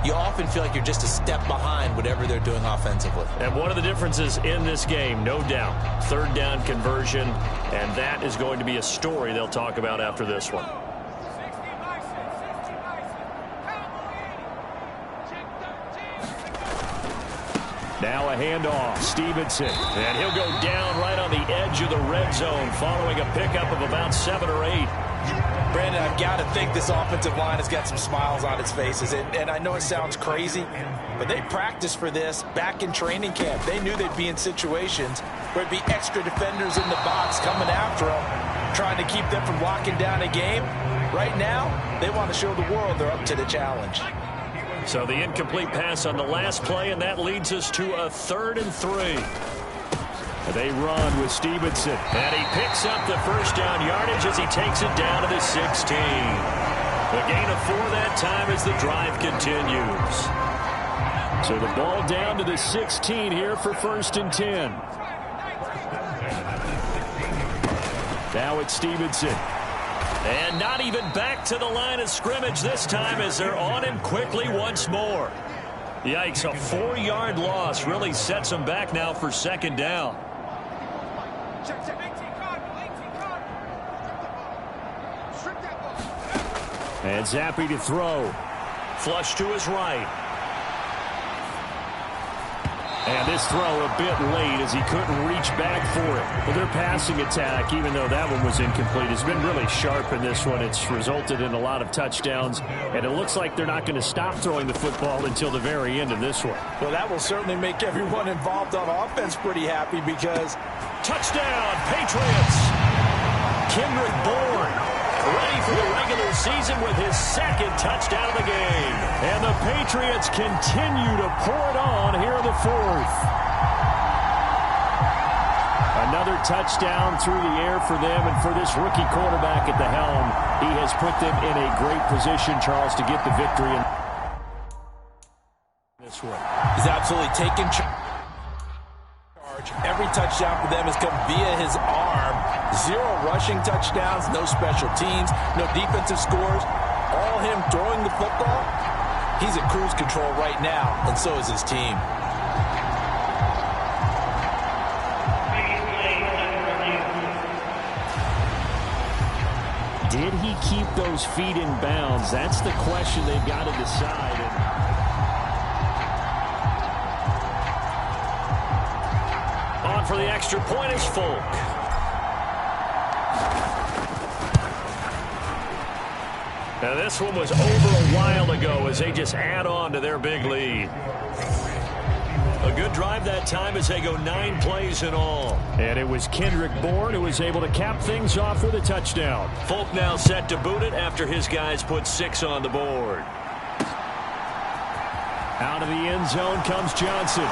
you often feel like you're just a step behind whatever they're doing offensively. And one of the differences in this game, no doubt, third down conversion, and that is going to be a story they'll talk about after this one. Now a handoff, Stevenson, and he'll go down right on the edge of the red zone following a pickup of about 7 or 8. Brandon, I've got to think this offensive line has got some smiles on its faces, and I know it sounds crazy, but they practiced for this back in training camp. They knew they'd be in situations where it'd be extra defenders in the box coming after them, trying to keep them from locking down a game. Right now, they want to show the world they're up to the challenge. So the incomplete pass on the last play, and that leads us to a 3rd and 3. They run with Stevenson. And he picks up the first down yardage as he takes it down to the 16. A gain of 4 that time as the drive continues. So the ball down to the 16 here for 1st and 10. Now it's Stevenson. And not even back to the line of scrimmage this time as they're on him quickly once more. Yikes, a 4-yard loss really sets them back now for 2nd down. And Zappi to throw. Flush to his right. And this throw a bit late as he couldn't reach back for it. Well, their passing attack, even though that one was incomplete, has been really sharp in this one. It's resulted in a lot of touchdowns, and it looks like they're not going to stop throwing the football until the very end of this one. Well, that will certainly make everyone involved on offense pretty happy because... Touchdown, Patriots! Kendrick Bourne, ready for the regular season with his 2nd touchdown of the game. And the Patriots continue to pour it on here in the 4th. Another touchdown through the air for them, and for this rookie quarterback at the helm, he has put them in a great position, Charles, to get the victory in this one. He's absolutely taken charge. Every touchdown for them has come via his arm. 0 rushing touchdowns, no special teams, no defensive scores. All him throwing the football. He's at cruise control right now, and so is his team. Did he keep those feet in bounds? That's the question they've got to decide. On for the extra point is Folk. Now this one was over a while ago as they just add on to their big lead. A good drive that time as they go 9 plays in all. And it was Kendrick Bourne who was able to cap things off with a touchdown. Folk now set to boot it after his guys put 6 on the board. Out of the end zone comes Johnson.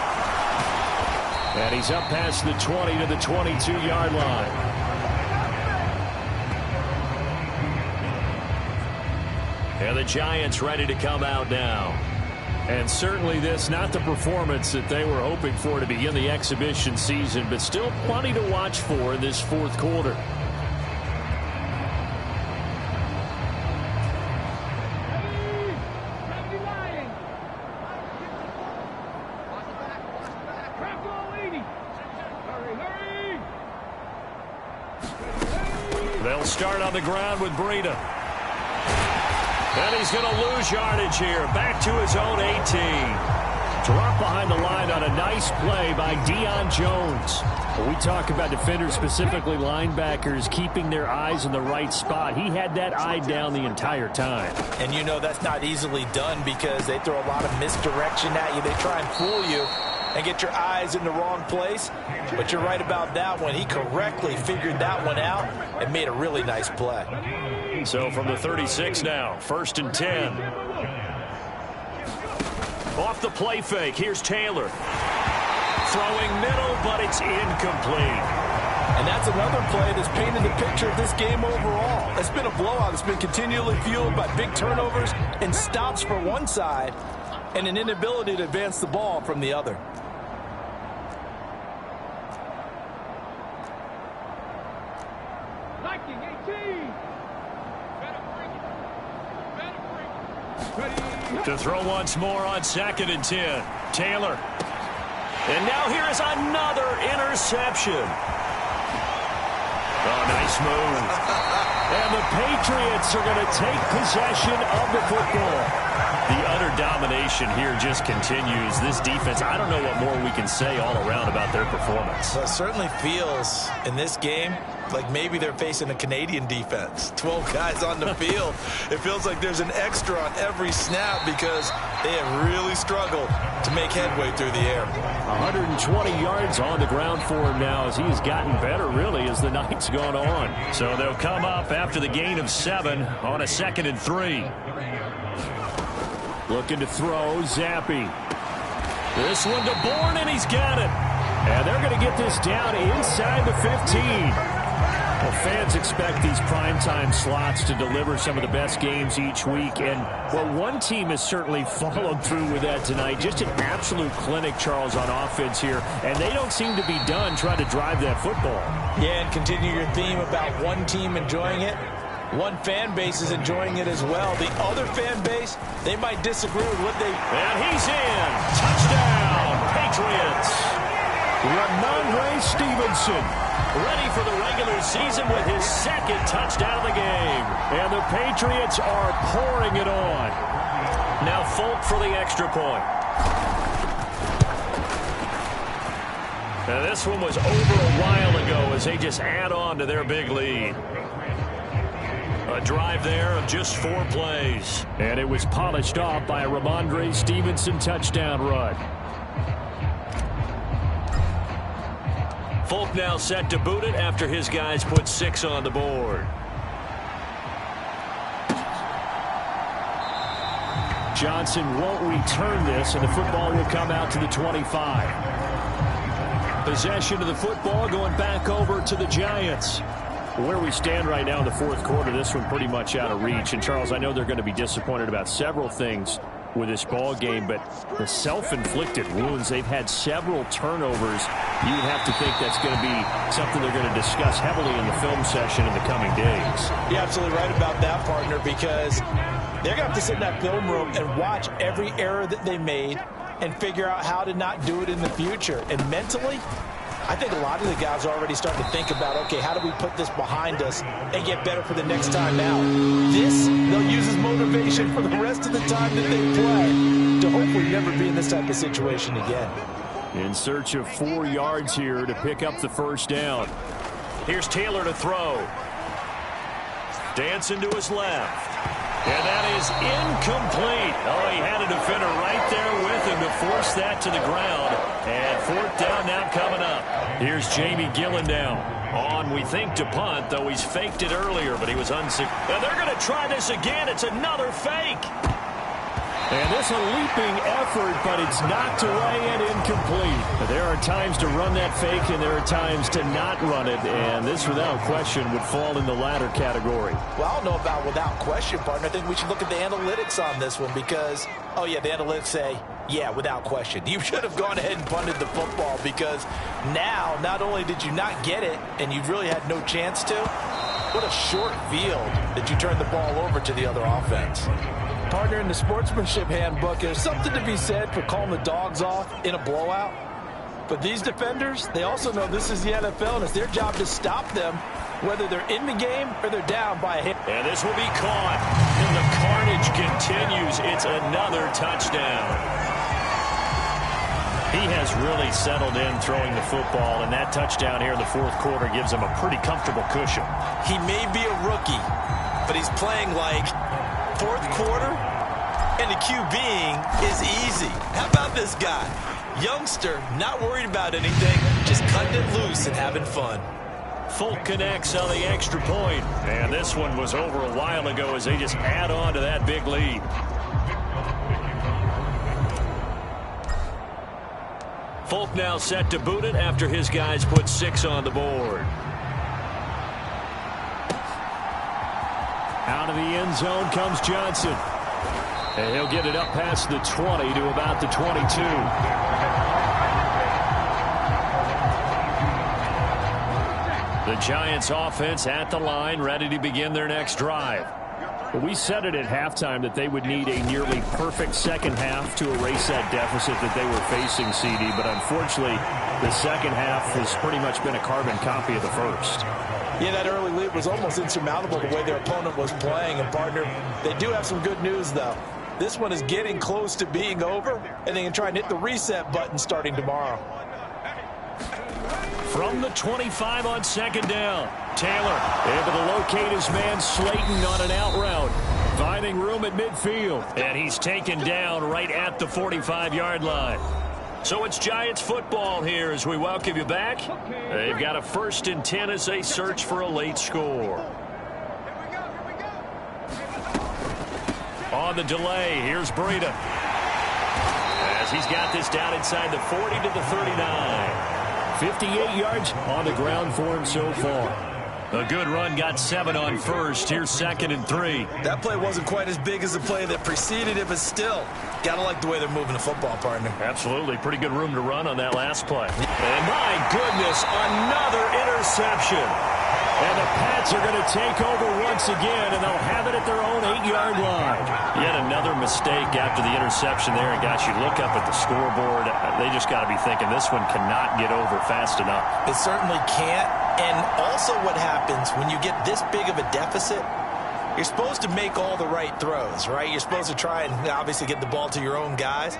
And he's up past the 20 to the 22-yard line. And the Giants ready to come out now. And certainly this, not the performance that they were hoping for to begin the exhibition season, but still plenty to watch for in this 4th quarter. They'll start on the ground with Breida. And he's going to lose yardage here. Back to his own 18. Drop behind the line on a nice play by Deion Jones. When we talk about defenders, specifically linebackers, keeping their eyes in the right spot, he had that eye down the entire time. And you know that's not easily done because they throw a lot of misdirection at you. They try and fool you and get your eyes in the wrong place. But you're right about that one. He correctly figured that one out and made a really nice play. So from the 36 now, 1st and 10. Off the play fake, here's Taylor. Throwing middle, but it's incomplete. And that's another play that's painted the picture of this game overall. It's been a blowout. It's been continually fueled by big turnovers and stops for one side and an inability to advance the ball from the other. To throw once more on 2nd and 10. Taylor. And now here is another interception. Oh, nice move. And the Patriots are going to take possession of the football. The utter domination here just continues. This defense, I don't know what more we can say all around about their performance. Well, it certainly feels in this game like maybe they're facing a Canadian defense. 12 guys on the field. It feels like there's an extra on every snap because they have really struggled to make headway through the air. 120 yards on the ground for him now as he has gotten better, really, as the night's gone on. So they'll come up after the gain of 7 on a 2nd and 3. Looking to throw, Zappi. This one to Bourne, and he's got it. And they're going to get this down inside the 15. Well, fans expect these primetime slots to deliver some of the best games each week. And, well, one team has certainly followed through with that tonight. Just an absolute clinic, Charles, on offense here. And they don't seem to be done trying to drive that football. Yeah, and continue your theme about one team enjoying it. One fan base is enjoying it as well. The other fan base, they might disagree with what they... And he's in. Touchdown, Patriots. Ramondre Stevenson, ready for the regular season with his 2nd touchdown of the game. And the Patriots are pouring it on. Now Folk for the extra point. Now this one was over a while ago as they just add on to their big lead. A drive there of just 4 plays. And it was polished off by a Ramondre Stevenson touchdown run. Folk now set to boot it after his guys put 6 on the board. Johnson won't return this, and the football will come out to the 25. Possession of the football going back over to the Giants. Where we stand right now in the 4th quarter, this one pretty much out of reach. And, Charles, I know they're going to be disappointed about several things with this ball game, but the self-inflicted wounds, they've had several turnovers. You would have to think that's going to be something they're going to discuss heavily in the film session in the coming days. You're absolutely right about that, partner, because they're going to have to sit in that film room and watch every error that they made and figure out how to not do it in the future. And mentally, I think a lot of the guys are already starting to think about, okay, how do we put this behind us and get better for the next time out? This, they'll use as motivation for the rest of the time that they play to hopefully never be in this type of situation again. In search of 4 yards here to pick up the 1st down. Here's Taylor to throw. Dancing to his left. And that is incomplete. Oh, he had a defender right there with him to force that to the ground. And 4th down now coming up. Here's Jamie Gillen now. On, we think, to punt, though he's faked it earlier, but he was unsuccessful. And they're going to try this again. It's another fake. And this a leaping effort, but it's knocked away and incomplete. There are times to run that fake, and there are times to not run it. And this, without question, would fall in the latter category. Well, I don't know about without question, partner. I think we should look at the analytics on this one because, oh, yeah, the analytics say, yeah, without question. You should have gone ahead and punted the football because now not only did you not get it and you really had no chance to, what a short field that you turned the ball over to the other offense. Partner, in the sportsmanship handbook, there's something to be said for calling the dogs off in a blowout. But these defenders, they also know this is the NFL, and it's their job to stop them, whether they're in the game or they're down by a hit. And this will be caught. And the carnage continues. It's another touchdown. He has really settled in throwing the football, and that touchdown here in the 4th quarter gives him a pretty comfortable cushion. He may be a rookie, but he's playing like 4th quarter, and the QBing is easy. How about this guy? Youngster, not worried about anything, just cutting it loose and having fun. Folk connects on the extra point. And this one was over a while ago as they just add on to that big lead. Folk now set to boot it after his guys put 6 on the board. Out of the end zone comes Johnson. And he'll get it up past the 20 to about the 22. The Giants offense at the line, ready to begin their next drive. We said it at halftime that they would need a nearly perfect second half to erase that deficit that they were facing, CD. But unfortunately, the second half has pretty much been a carbon copy of the first. Yeah, that early lead was almost insurmountable the way their opponent was playing. And, partner, they do have some good news, though. This one is getting close to being over, and they can try and hit the reset button starting tomorrow. From the 25 on second down, Taylor able to locate his man Slayton on an out route, finding room at midfield, and he's taken down right at the 45-yard line. So it's Giants football here as we welcome you back. They've got a 1st and 10 as they search for a late score. On the delay, here's Breida, as he's got this down inside the 40 to the 39. 58 yards on the ground for him so far. A good run, got 7 on first. Here's 2nd and 3. That play wasn't quite as big as the play that preceded it, but still, gotta like the way they're moving the football, partner. Absolutely. Pretty good room to run on that last play. And my goodness, another interception. And the Pats are going to take over once again, and they'll have it at their own 8-yard line. Yet another mistake after the interception there. And, gosh, you look up at the scoreboard, they just got to be thinking this one cannot get over fast enough. It certainly can't. And also what happens when you get this big of a deficit, you're supposed to make all the right throws, right? You're supposed to try and obviously get the ball to your own guys.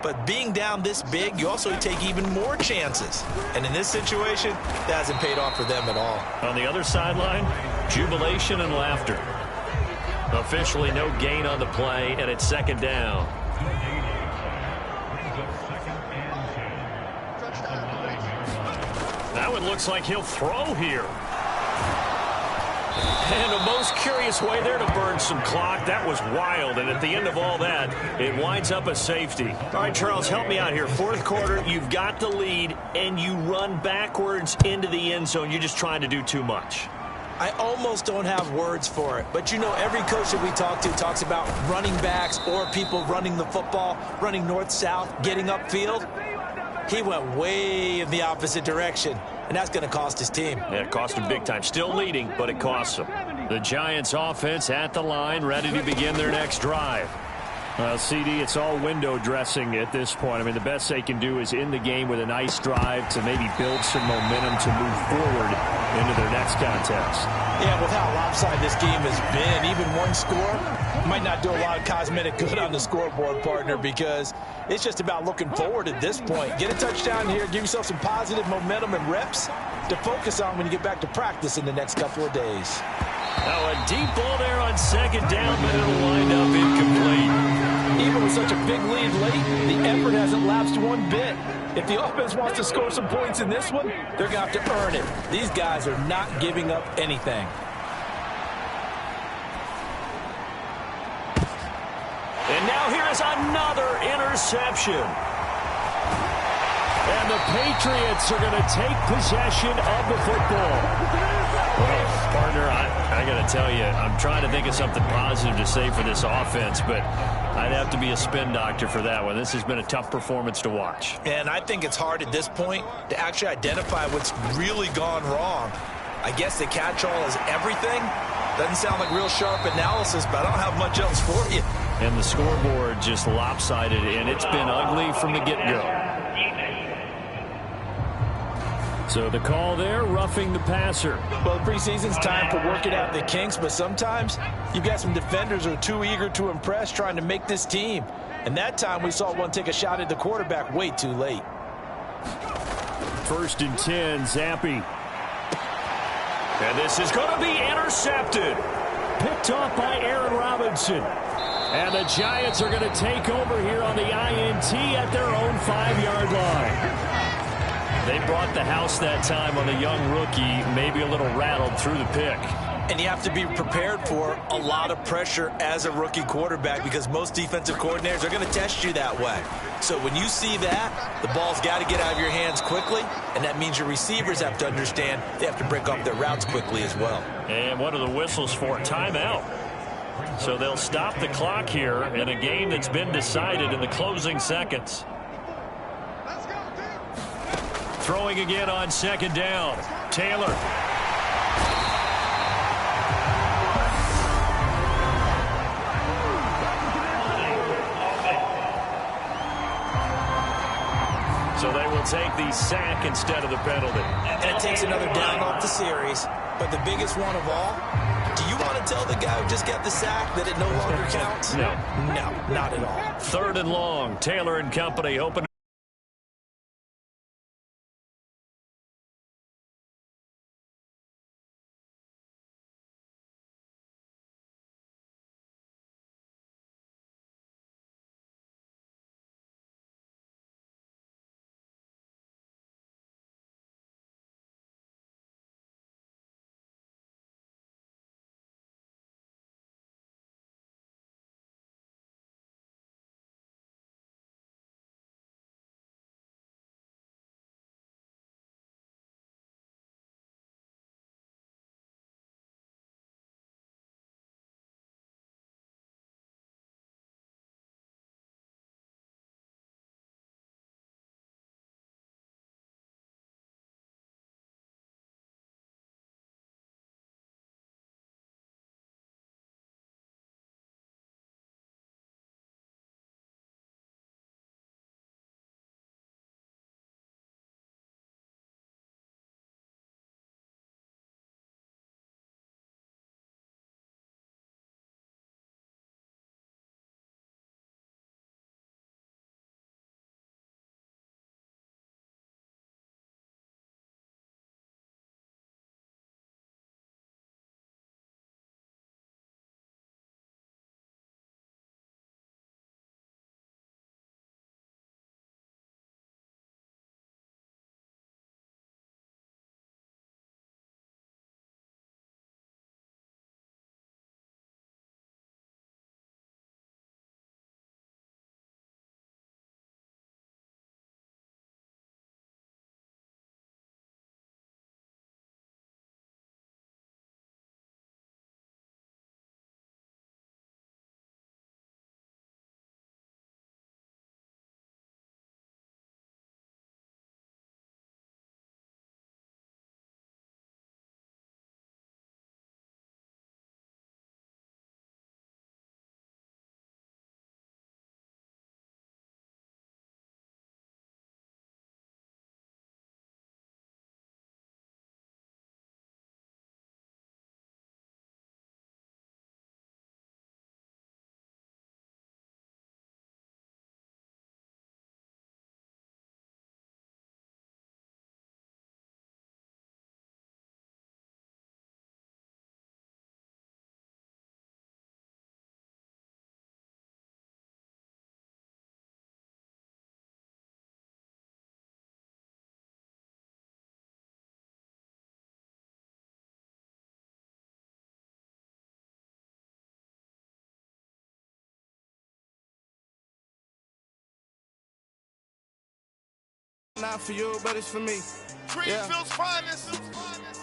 But being down this big, you also take even more chances. And in this situation, that hasn't paid off for them at all. On the other sideline, jubilation and laughter. Officially no gain on the play, and it's 2nd down. That one looks like he'll throw here. And the most curious way there to burn some clock. That was wild. And at the end of all that, it winds up a safety. All right, Charles, help me out here. 4th quarter, you've got the lead, and you run backwards into the end zone. You're just trying to do too much. I almost don't have words for it. But, you know, every coach that we talk to talks about running backs or people running the football, running north-south, getting upfield. He went way in the opposite direction. And that's going to cost his team. Yeah, it cost him big time. Still leading, but it costs him. The Giants offense at the line, ready to begin their next drive. CD, it's all window dressing at this point. I mean, the best they can do is in the game with a nice drive to maybe build some momentum to move forward into their next contest. Yeah, with how lopsided this game has been, even one score might not do a lot of cosmetic good on the scoreboard, partner, because it's just about looking forward at this point. Get a touchdown here, give yourself some positive momentum and reps to focus on when you get back to practice in the next couple of days. Now a deep ball there on 2nd down, but it'll wind up incomplete. Even with such a big lead late, the effort hasn't lapsed one bit. If the offense wants to score some points in this one, they're going to have to earn it. These guys are not giving up anything. And now here is another interception. And the Patriots are going to take possession of the football. Well, partner, I got to tell you, I'm trying to think of something positive to say for this offense, but I'd have to be a spin doctor for that one. This has been a tough performance to watch. And I think it's hard at this point to actually identify what's really gone wrong. I guess the catch-all is everything. Doesn't sound like real sharp analysis, but I don't have much else for you. And the scoreboard just lopsided, and it's been ugly from the get-go. So the call there, roughing the passer. Well, the preseason's time for working out the kinks, but sometimes you've got some defenders who are too eager to impress, trying to make this team. And that time we saw one take a shot at the quarterback way too late. 1st and 10, Zappi. And this is going to be intercepted. Picked off by Aaron Robinson. And the Giants are going to take over here on the INT at their own 5-yard line. They brought the house that time on the young rookie, maybe a little rattled through the pick. And you have to be prepared for a lot of pressure as a rookie quarterback because most defensive coordinators are going to test you that way. So when you see that, the ball's got to get out of your hands quickly, and that means your receivers have to understand they have to break off their routes quickly as well. And what are the whistles for? Timeout. So they'll stop the clock here in a game that's been decided in the closing seconds. Throwing again on 2nd down. Taylor. He'll take the sack instead of the penalty. And it takes another down off the series. But the biggest one of all, do you want to tell the guy who just got the sack that it no longer counts? No. No, not at all. 3rd and long. Taylor and company open. Not for you, but it's for me. Greenfield's finest.